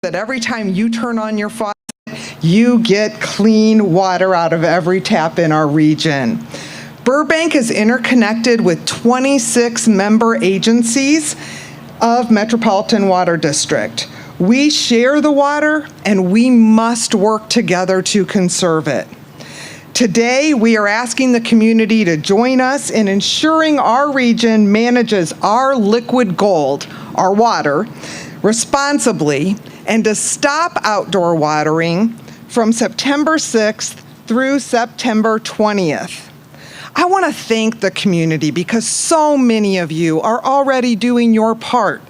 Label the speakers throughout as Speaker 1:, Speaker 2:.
Speaker 1: that every time you turn on your faucet, you get clean water out of every tap in our region. Burbank is interconnected with 26 member agencies of Metropolitan Water District. We share the water, and we must work together to conserve it. Today, we are asking the community to join us in ensuring our region manages our liquid gold, our water, responsibly, and to stop outdoor watering from September 6th through September 20th. I want to thank the community because so many of you are already doing your part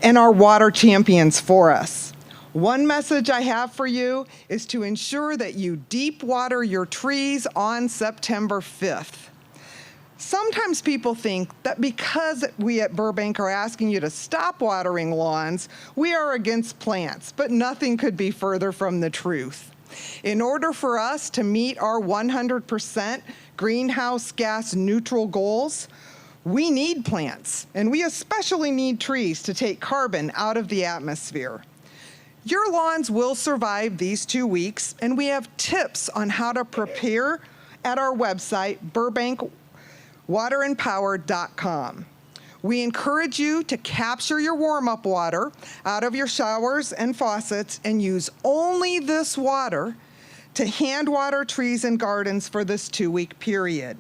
Speaker 1: and are water champions for us. One message I have for you is to ensure that you deep water your trees on September 5th. Sometimes people think that because we at Burbank are asking you to stop watering lawns, we are against plants, but nothing could be further from the truth. In order for us to meet our 100% greenhouse gas neutral goals, we need plants, and we especially need trees to take carbon out of the atmosphere. Your lawns will survive these 2 weeks, and we have tips on how to prepare at our website, burbankwaterandpower.com. We encourage you to capture your warm-up water out of your showers and faucets and use only this water to hand water trees and gardens for this 2-week period.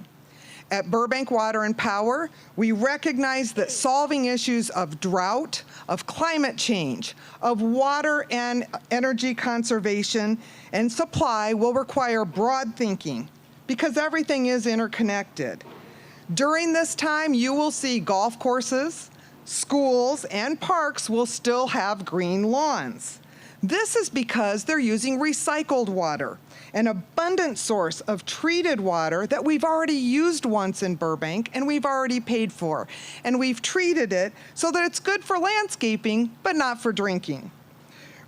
Speaker 1: At Burbank Water and Power, we recognize that solving issues of drought, of climate change, of water and energy conservation and supply will require broad thinking because everything is interconnected. During this time, you will see golf courses, schools, and parks will still have green lawns. This is because they're using recycled water, an abundant source of treated water that we've already used once in Burbank and we've already paid for. And we've treated it so that it's good for landscaping, but not for drinking.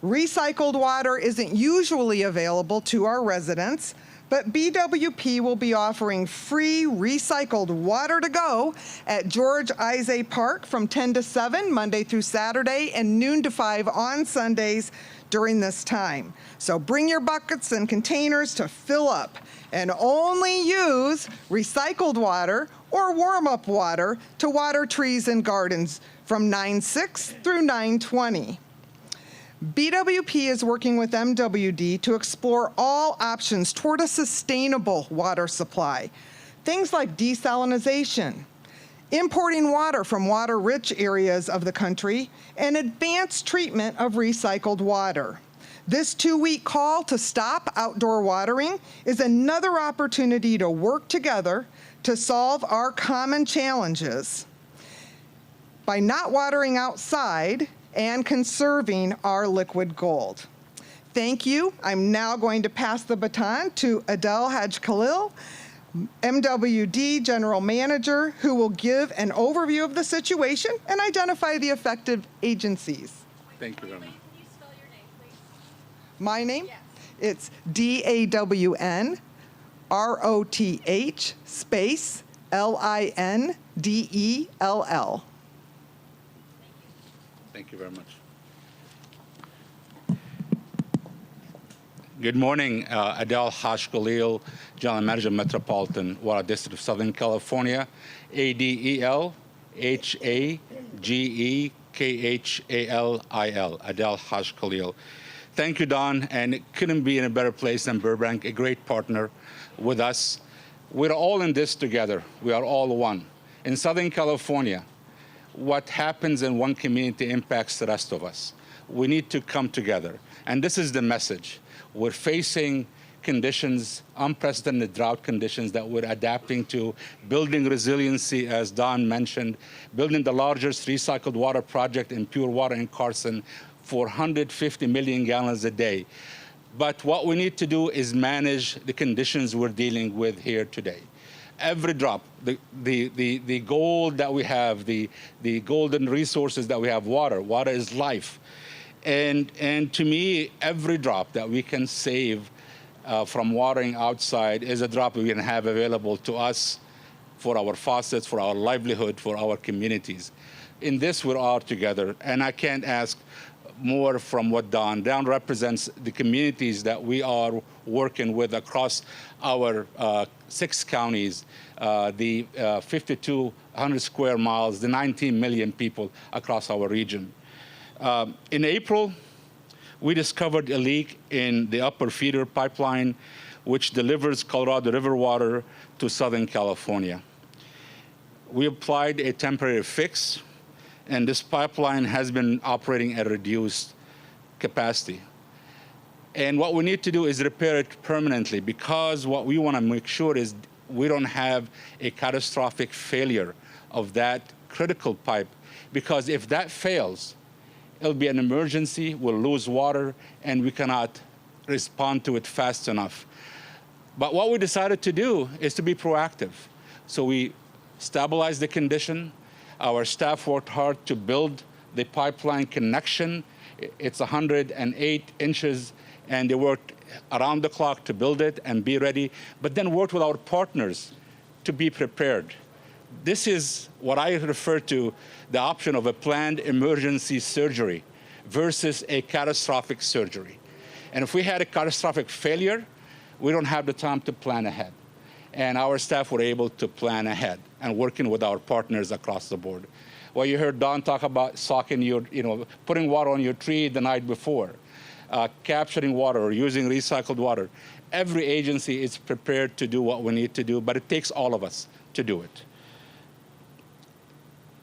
Speaker 1: Recycled water isn't usually available to our residents, but BWP will be offering free recycled water to go at George Isay Park from 10 to 7, Monday through Saturday, and noon to 5 on Sundays during this time. So bring your buckets and containers to fill up and only use recycled water or warm-up water to water trees and gardens from 9/6 through 9/20. BWP is working with MWD to explore all options toward a sustainable water supply. Things like desalination, importing water from water-rich areas of the country, and advanced treatment of recycled water. This 2-week call to stop outdoor watering is another opportunity to work together to solve our common challenges by not watering outside and conserving our liquid gold. Thank you. I'm now going to pass the baton to Adel Haj-Khalil, MWD General Manager, who will give an overview of the situation and identify the affected agencies.
Speaker 2: Thank you very much.
Speaker 3: Can you spell your name, please?
Speaker 1: My name?
Speaker 3: Yes.
Speaker 1: It's DAWNROTH space LINDELL.
Speaker 2: Thank you very much. Good morning, Adel Haj-Khalil, General Manager, Metropolitan Water District of Southern California, ADEL HAGEKHALIL, Adel Haj-Khalil. Thank you, Don, and it couldn't be in a better place than Burbank, a great partner with us. We're all in this together. We are all one. In Southern California, what happens in one community impacts the rest of us. We need to come together, and this is the message. We're facing conditions, unprecedented drought conditions that we're adapting to, building resiliency, as Don mentioned, building the largest recycled water project in pure water in Carson for 150 million gallons a day. But what we need to do is manage the conditions we're dealing with here today. Every drop, the gold that we have, the golden resources that we have, water is life. And to me, every drop that we can save from watering outside is a drop we can have available to us for our faucets, for our livelihood, for our communities. In this, we're all together. And I can't ask more from what Don. Don represents the communities that we are working with across our 6 counties, the 5,200 square miles, the 19 million people across our region. In April, we discovered a leak in the upper feeder pipeline, which delivers Colorado River water to Southern California. We applied a temporary fix, and this pipeline has been operating at reduced capacity. And what we need to do is repair it permanently, because what we want to make sure is we don't have a catastrophic failure of that critical pipe, because if that fails, it'll be an emergency, we'll lose water, and we cannot respond to it fast enough. But what we decided to do is to be proactive. So we stabilized the condition. Our staff worked hard to build the pipeline connection. It's 108 inches, and they worked around the clock to build it and be ready, but then worked with our partners to be prepared. This is what I refer to the option of a planned emergency surgery versus a catastrophic surgery. And if we had a catastrophic failure, we don't have the time to plan ahead. And our staff were able to plan ahead and working with our partners across the board. Well, you heard Don talk about putting water on your tree the night before, capturing water or using recycled water. Every agency is prepared to do what we need to do, but it takes all of us to do it.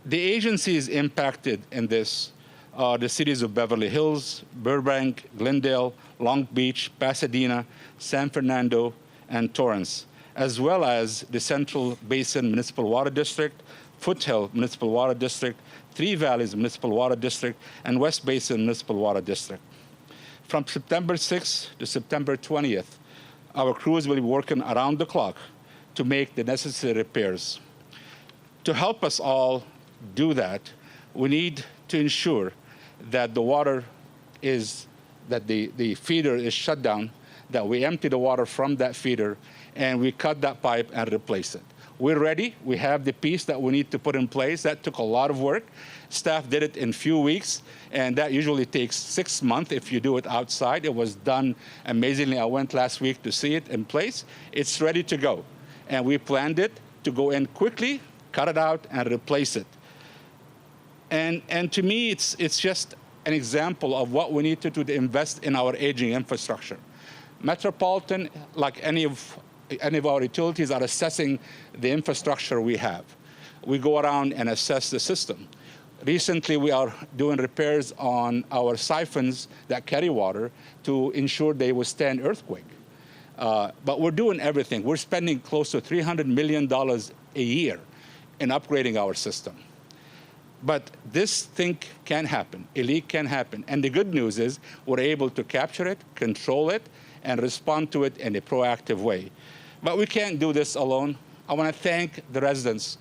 Speaker 2: The agencies impacted in this are the cities of Beverly Hills, Burbank, Glendale, Long Beach, Pasadena, San Fernando, and Torrance, as well as the Central Basin Municipal Water District, Foothill Municipal Water District, Three Valleys Municipal Water District, and West Basin Municipal Water District. From September 6th to September 20th, our crews will be working around the clock to make the necessary repairs. To help us all do that, we need to ensure that the water is, that the feeder is shut down, that we empty the water from that feeder, and we cut that pipe and replace it. We're ready. We have the piece that we need to put in place. That took a lot of work. Staff did it in a few weeks, and that usually takes 6 months if you do it outside. It was done amazingly. I went last week to see it in place. It's ready to go. And we planned it to go in quickly, cut it out, and replace it. And to me, it's just an example of what we need to do to invest in our aging infrastructure. Metropolitan, like any of our utilities, are assessing the infrastructure we have. We go around and assess the system. Recently, we are doing repairs on our siphons that carry water to ensure they withstand earthquake. But we're doing everything. We're spending close to $300 million a year in upgrading our system. But this thing can happen. A leak can happen. And the good news is we're able to capture it, control it, and respond to it in a proactive way. But we can't do this alone. I want to thank the residents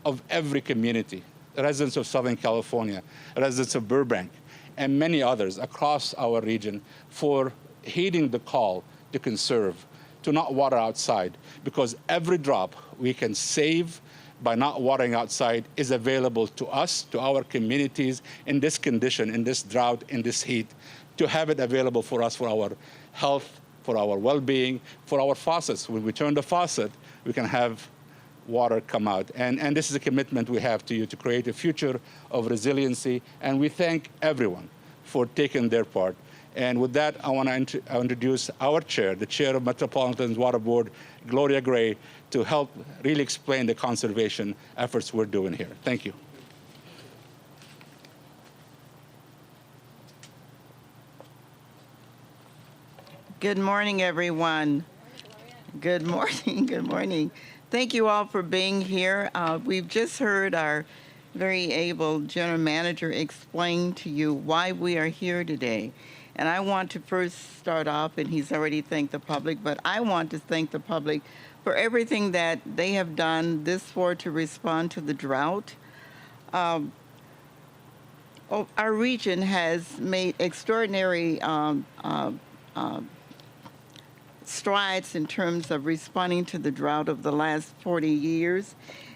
Speaker 2: of every community, the residents of Southern California, residents of Burbank, and many others across our region for heeding the call to conserve, to not water outside, because every drop we can save by not watering outside is available to us, to our communities in this condition, in this drought, in this heat, to have it available for us, for our health, for our well-being, for our faucets. When we turn the faucet, we can have water come out. And this is a commitment we have to you to create a future of resiliency. And we thank everyone for taking their part. And with that, I want to introduce our chair, the chair of Metropolitan's Water Board, Gloria Gray, to help really explain the conservation efforts we're doing here. Thank you.
Speaker 3: Good morning, everyone. Good morning. Good morning. Thank you all for being here. We've just heard our very able general manager explain to you why we are here today. And I want to first start off, and he's already thanked the public, but I want to thank the public for everything that they have done this far to respond to the drought. Our region has made extraordinary strides in terms of responding to the drought of the last 40 years.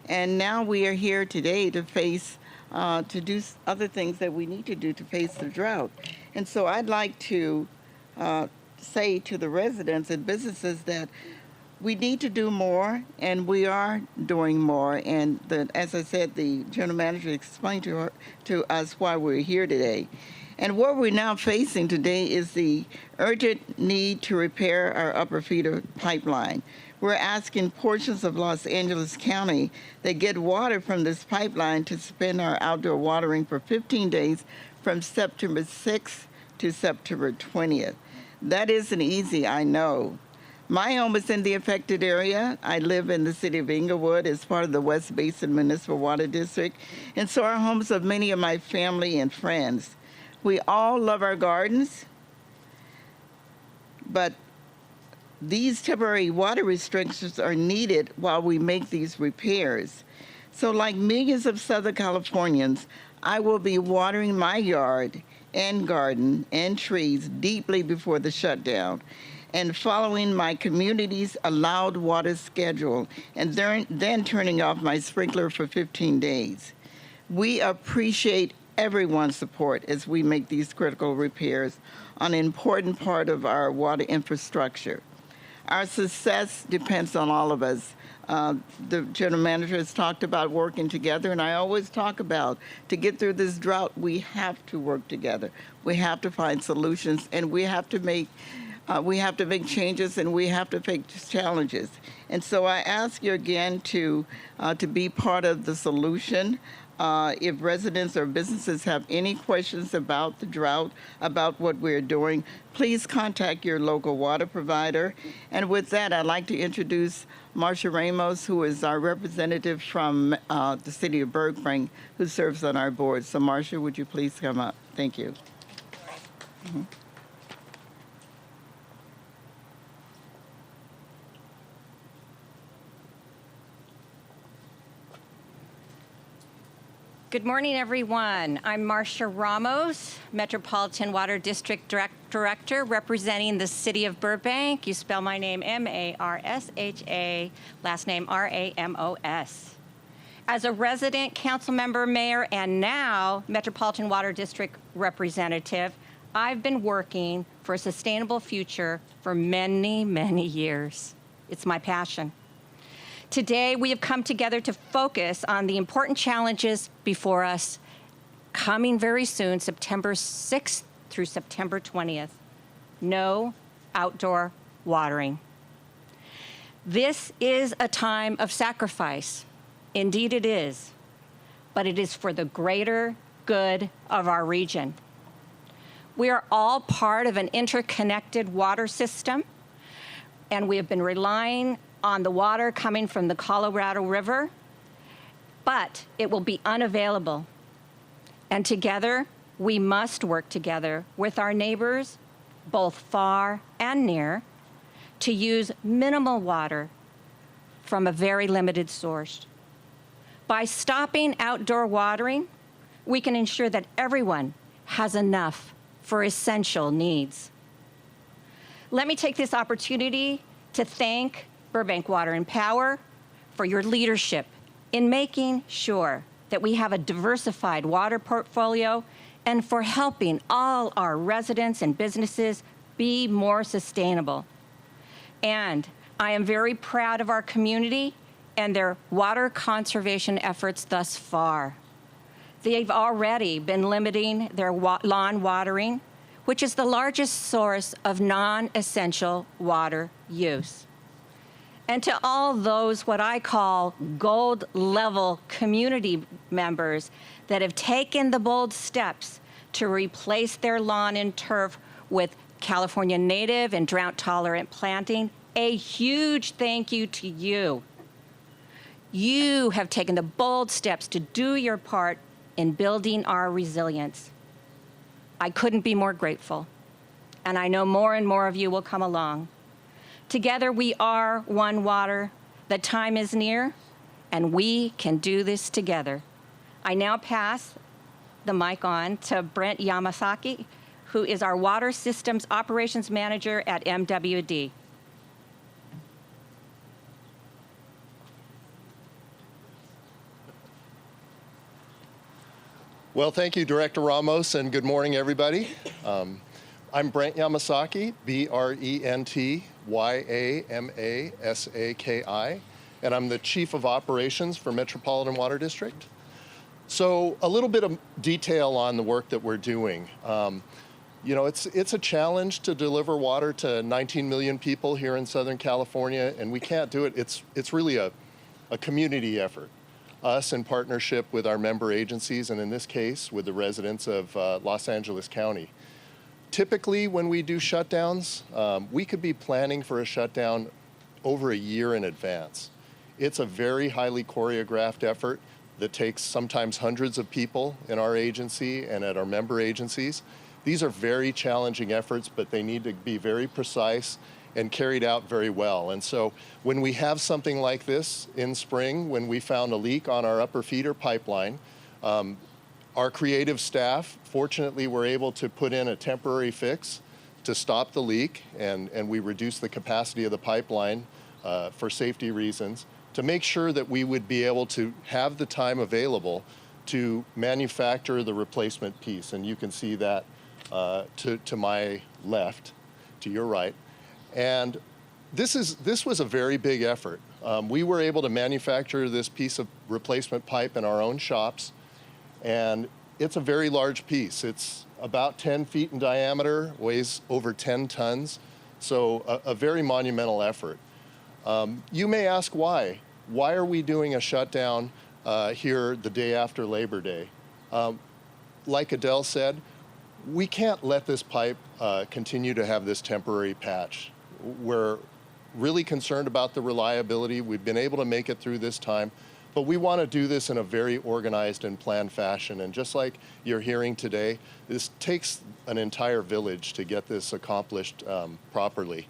Speaker 3: And now we are here today to face to do other things that we need to do to face the drought. And so I'd like to say to the residents and businesses that we need to do more, and we are doing more. And as I said, the general manager explained to us why we're here today. And what we're now facing today is the urgent need to repair our upper feeder pipeline. We're asking portions of Los Angeles County that get water from this pipeline to suspend our outdoor watering for 15 days from September 6th to September 20th. That isn't easy, I know. My home is in the affected area. I live in the city of Inglewood as part of the West Basin Municipal Water District, and so are homes of many of my family and friends. We all love our gardens, but these temporary water restrictions are needed while we make these repairs. So like millions of Southern Californians, I will be watering my yard and garden and trees deeply before the shutdown and following my community's allowed water schedule and then turning off my sprinkler for 15 days. We appreciate everyone's support as we make these critical repairs on an important part of our water infrastructure. Our success depends on all of us. The general manager has talked about working together, and I always talk about to get through this drought, we have to work together. We have to find solutions, and we have to make changes, and we have to face challenges. And so I ask you again to be part of the solution. If residents or businesses have any questions about the drought, about what we're doing, please contact your local water provider. And with that, I'd like to introduce Marcia Ramos, who is our representative from the city of Burbank, who serves on our board. So Marcia, would you please come up? Thank you. Mm-hmm.
Speaker 4: Good morning, everyone. I'm Marcia Ramos, Metropolitan Water District Director, representing the city of Burbank. You spell my name M-A-R-S-H-A, last name R-A-M-O-S. As a resident, council member, mayor, and now Metropolitan Water District representative, I've been working for a sustainable future for many, many years. It's my passion. Today, we have come together to focus on the important challenges before us coming very soon, September 6th through September 20th. No outdoor watering. This is a time of sacrifice. Indeed it is, but it is for the greater good of our region. We are all part of an interconnected water system, and we have been relying on the water coming from the Colorado River, but it will be unavailable. And together, we must work together with our neighbors, both far and near, to use minimal water from a very limited source. By stopping outdoor watering, we can ensure that everyone has enough for essential needs. Let me take this opportunity to thank Burbank Water and Power for your leadership in making sure that we have a diversified water portfolio and for helping all our residents and businesses be more sustainable. And I am very proud of our community and their water conservation efforts thus far. They've already been limiting their lawn watering, which is the largest source of non-essential water use. And to all those what I call gold-level community members that have taken the bold steps to replace their lawn and turf with California native and drought-tolerant planting, a huge thank you to you. You have taken the bold steps to do your part in building our resilience. I couldn't be more grateful, and I know more and more of you will come along. Together we are one water. The time is near, and we can do this together. I now pass the mic on to Brent Yamasaki, who is our Water Systems Operations Manager at MWD.
Speaker 5: Well, thank you, Director Ramos, and good morning, everybody. I'm Brent Yamasaki, Brentyamasaki, and I'm the Chief of Operations for Metropolitan Water District. So a little bit of detail on the work that we're doing. You know, it's a challenge to deliver water to 19 million people here in Southern California, and we can't do it. It's really a community effort. Us in partnership with our member agencies, and in this case, with the residents of Los Angeles County. Typically, when we do shutdowns, we could be planning for a shutdown over a year in advance. It's a very highly choreographed effort that takes sometimes hundreds of people in our agency and at our member agencies. These are very challenging efforts, but they need to be very precise and carried out very well. And so when we have something like this in spring, when we found a leak on our upper feeder pipeline, our creative staff, fortunately, were able to put in a temporary fix to stop the leak, and we reduced the capacity of the pipeline for safety reasons to make sure that we would be able to have the time available to manufacture the replacement piece. And you can see that to my left, to your right. And this was a very big effort. We were able to manufacture this piece of replacement pipe in our own shops, and it's a very large piece. It's about 10 feet in diameter, weighs over 10 tons, so a very monumental effort. You may ask why. Why are we doing a shutdown here the day after Labor Day? Like Adele said, we can't let this pipe continue to have this temporary patch. We're really concerned about the reliability. We've been able to make it through this time, but we want to do this in a very organized and planned fashion. And just like you're hearing today, this takes an entire village to get this accomplished properly.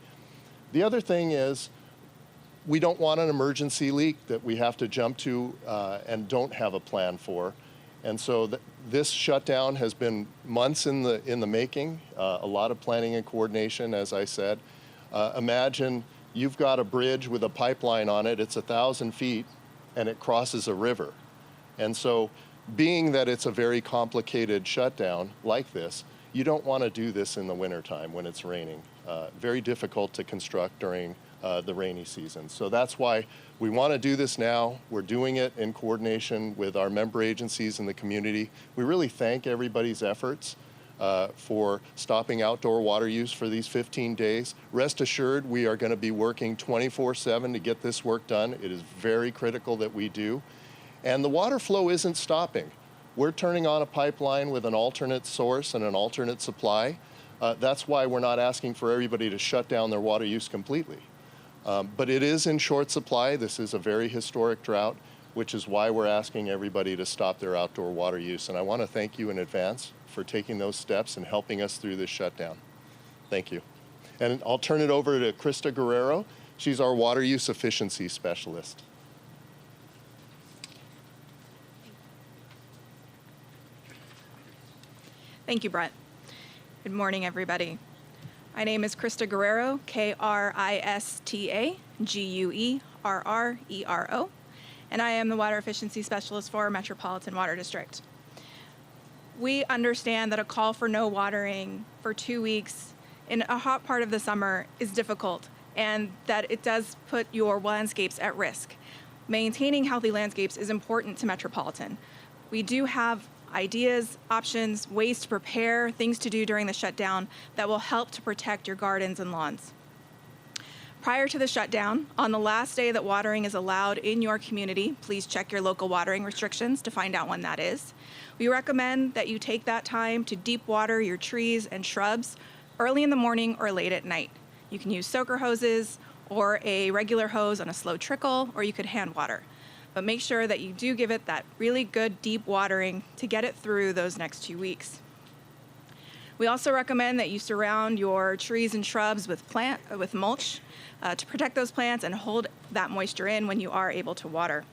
Speaker 5: The other thing is, we don't want an emergency leak that we have to jump to and don't have a plan for. And so this shutdown has been months in the making, a lot of planning and coordination, as I said. Imagine you've got a bridge with a pipeline on it, it's 1,000 feet, and it crosses a river. And so being that it's a very complicated shutdown like this, you don't want to do this in the wintertime when it's raining. Very difficult to construct during the rainy season. So that's why we want to do this now. We're doing it in coordination with our member agencies in the community. We really thank everybody's efforts for stopping outdoor water use for these 15 days. Rest assured, we are going to be working 24/7 to get this work done. It is very critical that we do. And the water flow isn't stopping. We're turning on a pipeline with an alternate source and an alternate supply. That's why we're not asking for everybody to shut down their water use completely. But it is in short supply. This is a very historic drought, which is why we're asking everybody to stop their outdoor water use. And I want to thank you in advance for taking those steps and helping us through this shutdown. Thank you. And I'll turn it over to Krista Guerrero. She's our water use efficiency specialist.
Speaker 6: Thank you, Brent. Good morning, everybody. My name is Krista Guerrero, Krista Guerrero, and I am the Water Efficiency Specialist for Metropolitan Water District. We understand that a call for no watering for 2 weeks in a hot part of the summer is difficult, and that it does put your landscapes at risk. Maintaining healthy landscapes is important to Metropolitan. We do have ideas, options, ways to prepare, things to do during the shutdown that will help to protect your gardens and lawns. Prior to the shutdown, on the last day that watering is allowed in your community, please check your local watering restrictions to find out when that is. We recommend that you take that time to deep water your trees and shrubs early in the morning or late at night. You can use soaker hoses or a regular hose on a slow trickle, or you could hand water. But make sure that you do give it that really good deep watering to get it through those next 2 weeks. We also recommend that you surround your trees and shrubs with mulch to protect those plants and hold that moisture in when you are able to water.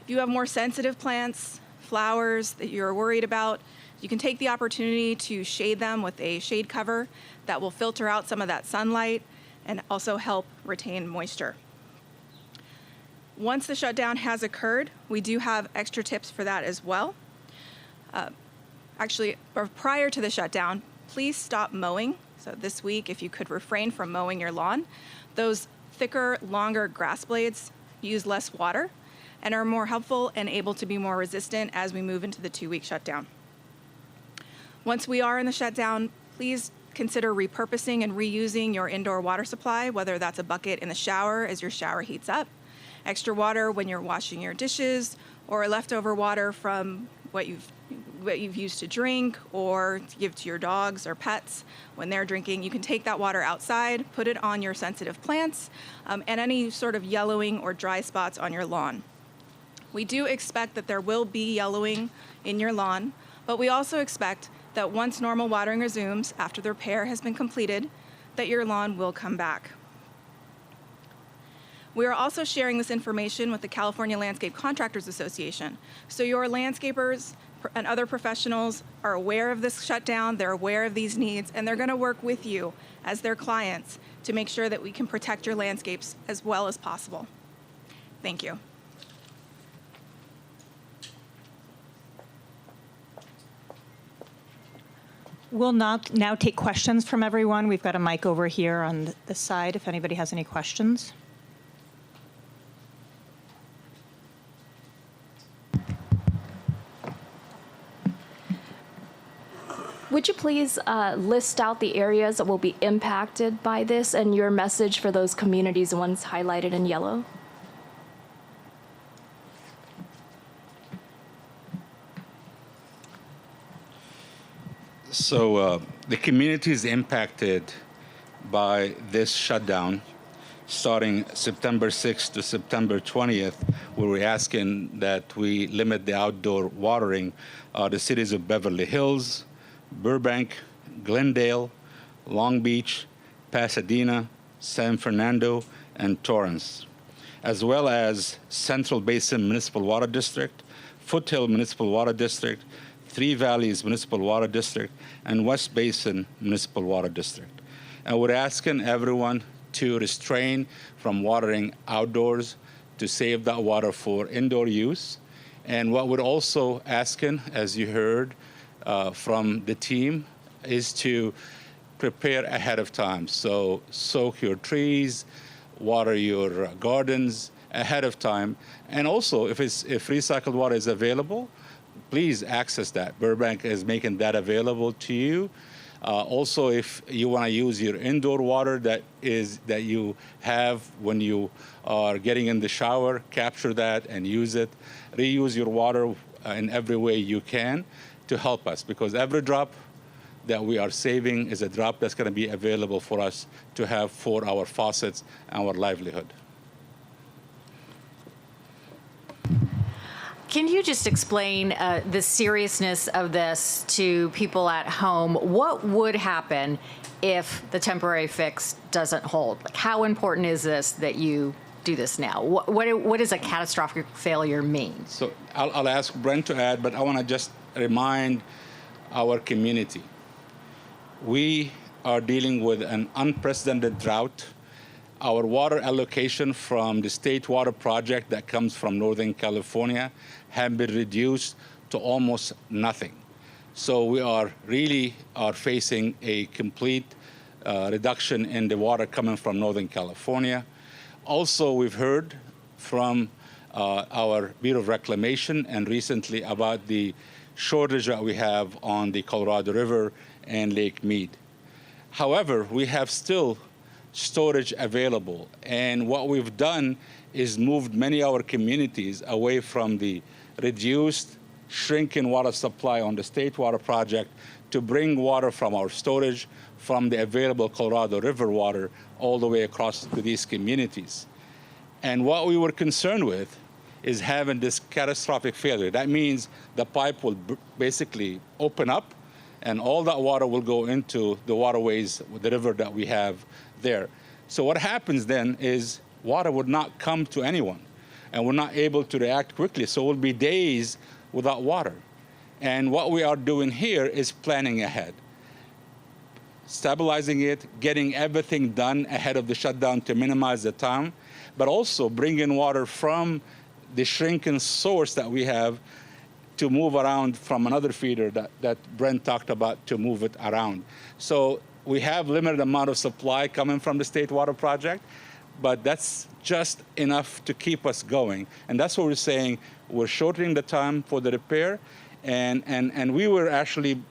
Speaker 6: If you have more sensitive plants, flowers that you're worried about, you can take the opportunity to shade them with a shade cover that will filter out some of that sunlight and also help retain moisture. Once the shutdown has occurred, we do have extra tips for that as well. Actually, or prior to the shutdown, please stop mowing. So this week, if you could refrain from mowing your lawn, those thicker, longer grass blades use less water and are more helpful and able to be more resistant as we move into the 2-week shutdown. Once we are in the shutdown, please consider repurposing and reusing your indoor water supply, whether that's a bucket in the shower as your shower heats up, extra water when you're washing your dishes, or leftover water from what you've used to drink or to give to your dogs or pets when they're drinking. You can take that water outside, put it on your sensitive plants, and any sort of yellowing or dry spots on your lawn. We do expect that there will be yellowing in your lawn, but we also expect that once normal watering resumes after the repair has been completed, that your lawn will come back. We are also sharing this information with the California Landscape Contractors Association. So your landscapers and other professionals are aware of this shutdown, they're aware of these needs, and they're gonna work with you as their clients to make sure that we can protect your landscapes as well as possible. Thank you.
Speaker 7: We'll now take questions from everyone. We've got a mic over here on the side if anybody has any questions.
Speaker 8: Would you please list out the areas that will be impacted by this and your message for those communities, the ones highlighted in yellow?
Speaker 2: So the communities impacted by this shutdown, starting September 6th to September 20th, where we're asking that we limit the outdoor watering, the cities of Beverly Hills, Burbank, Glendale, Long Beach, Pasadena, San Fernando, and Torrance, as well as Central Basin Municipal Water District, Foothill Municipal Water District, Three Valleys Municipal Water District, and West Basin Municipal Water District. And we're asking everyone to restrain from watering outdoors to save that water for indoor use. And what we're also asking, as you heard from the team, is to prepare ahead of time. So soak your trees, water your gardens ahead of time. And also, if recycled water is available, please access that. Burbank is making that available to you. Also, if you want to use your indoor water that you have when you are getting in the shower, capture that and use it. Reuse your water in every way you can to help us, because every drop that we are saving is a drop that's going to be available for us to have for our faucets and our livelihood.
Speaker 9: Can you just explain the seriousness of this to people at home? What would happen if the temporary fix doesn't hold? Like, how important is this that you do this now? What does a catastrophic failure mean?
Speaker 2: So I'll ask Brent to add, but I want to just remind our community. We are dealing with an unprecedented drought. Our water allocation from the state water project that comes from Northern California have been reduced to almost nothing. So we are facing a complete reduction in the water coming from Northern California. Also, we've heard from our Bureau of Reclamation and recently about the shortage that we have on the Colorado River and Lake Mead. However, we have still storage available. And what we've done is moved many of our communities away from the reduced, shrinking water supply on the state water project to bring water from our storage, from the available Colorado River water, all the way across to these communities. And what we were concerned with is having this catastrophic failure. That means the pipe will basically open up and all that water will go into the waterways, the river that we have there. So what happens then is water would not come to anyone, and we're not able to react quickly. So we'll be days without water. And what we are doing here is planning ahead, stabilizing it, getting everything done ahead of the shutdown to minimize the time, but also bringing water from the shrinking source that we have to move around from another feeder that Brent talked about to move it around. So we have limited amount of supply coming from the State Water Project, but that's just enough to keep us going. And that's what we're saying. We're shortening the time for the repair, and we were actually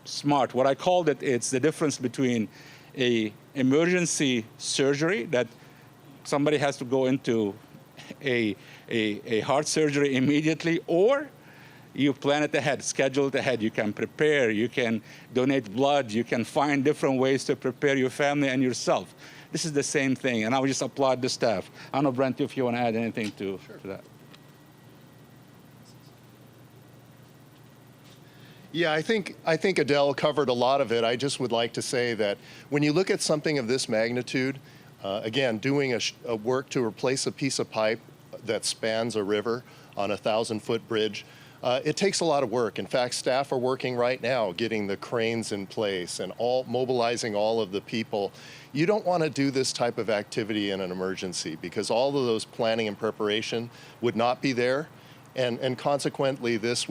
Speaker 2: smart. What I called it, it's the difference between a emergency surgery that somebody has to go into a heart surgery immediately, or you plan it ahead, schedule it ahead. You can prepare, you can donate blood, you can find different ways to prepare your family and yourself. This is the same thing, and I would just applaud the staff. I don't know, Brent, if you want to add anything to that.
Speaker 5: Yeah, I think Adele covered a lot of it. I just would like to say that when you look at something of this magnitude, again, doing a work to replace a piece of pipe that spans a river on a 1,000-foot bridge, it takes a lot of work. In fact, staff are working right now getting the cranes in place and mobilizing all of the people. You don't want to do this type of activity in an emergency because all of those planning and preparation would not be there. And consequently, this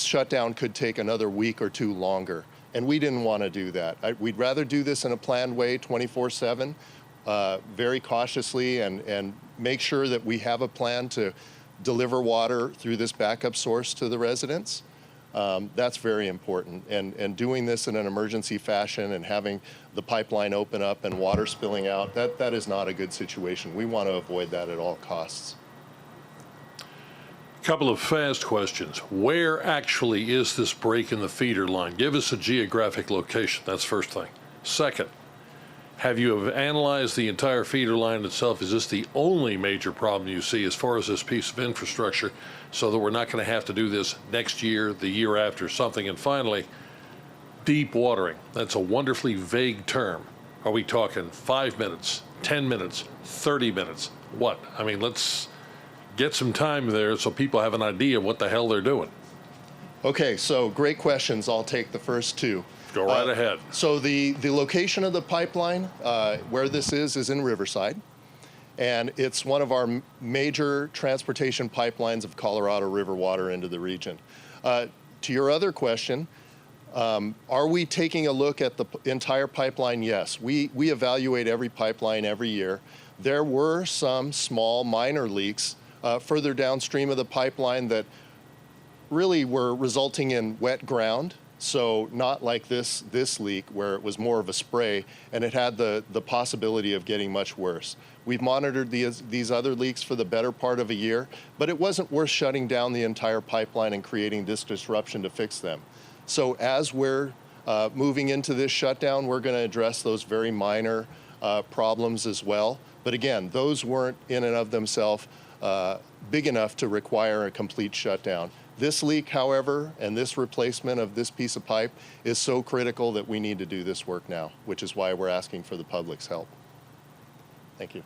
Speaker 5: shutdown could take another week or two longer. And we didn't want to do that. We'd rather do this in a planned way, 24/7, very cautiously, and make sure that we have a plan to deliver water through this backup source to the residents. That's very important. And doing this in an emergency fashion and having the pipeline open up and water spilling out, that is not a good situation. We want to avoid that at all costs.
Speaker 10: Couple of fast questions. Where actually is this break in the feeder line? Give us a geographic location. That's first thing. Second, have you analyzed the entire feeder line itself? Is this the only major problem you see as far as this piece of infrastructure, so that we're not going to have to do this next year, the year after, something? And finally, deep watering. That's a wonderfully vague term. Are we talking 5 minutes, 10 minutes, 30 minutes? What? I mean, let's get some time there so people have an idea what the hell they're doing.
Speaker 5: Okay, so great questions. I'll take the first two.
Speaker 10: Go right ahead.
Speaker 5: So the location of the pipeline, where this is in Riverside, and it's one of our major transportation pipelines of Colorado River water into the region. To your other question, are we taking a look at the entire pipeline? Yes, we evaluate every pipeline every year. There were some small minor leaks further downstream of the pipeline that really were resulting in wet ground. So not like this leak where it was more of a spray and it had the possibility of getting much worse. We've monitored these other leaks for the better part of a year, but it wasn't worth shutting down the entire pipeline and creating this disruption to fix them. So as we're moving into this shutdown, we're going to address those very minor problems as well. But again, those weren't in and of themselves big enough to require a complete shutdown. This leak, however, and this replacement of this piece of pipe is so critical that we need to do this work now, which is why we're asking for the public's help. Thank you.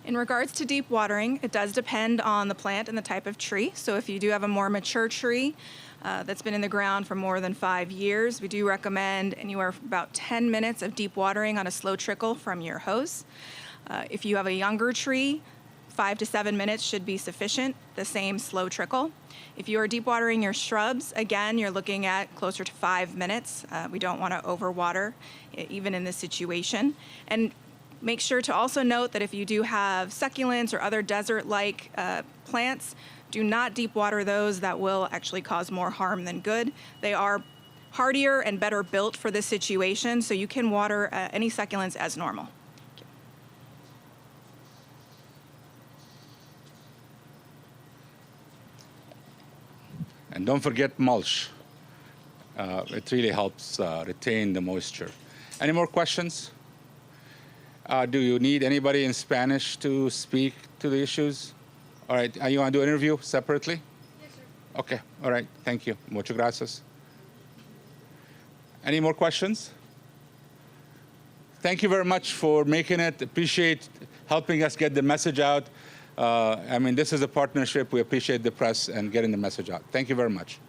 Speaker 6: In regards to deep watering, it does depend on the plant and the type of tree. So if you do have a more mature tree that's been in the ground for more than 5 years, we do recommend anywhere from about 10 minutes of deep watering on a slow trickle from your hose. If you have a younger tree, 5 to 7 minutes should be sufficient, the same slow trickle. If you are deep watering your shrubs, again, you're looking at closer to 5 minutes. We don't want to overwater, even in this situation. And make sure to also note that if you do have succulents or other desert-like plants, do not deep water those. That will actually cause more harm than good. They are hardier and better built for this situation, so you can water any succulents as normal.
Speaker 2: And don't forget mulch. It really helps retain the moisture. Any more questions? Do you need anybody in Spanish to speak to the issues? All right, you want to do an interview separately? Yes, sir. Okay, all right, thank you. Muchas gracias. Any more questions? Thank you very much for making it. Appreciate helping us get the message out. I mean, this is a partnership. We appreciate the press and getting the message out. Thank you very much.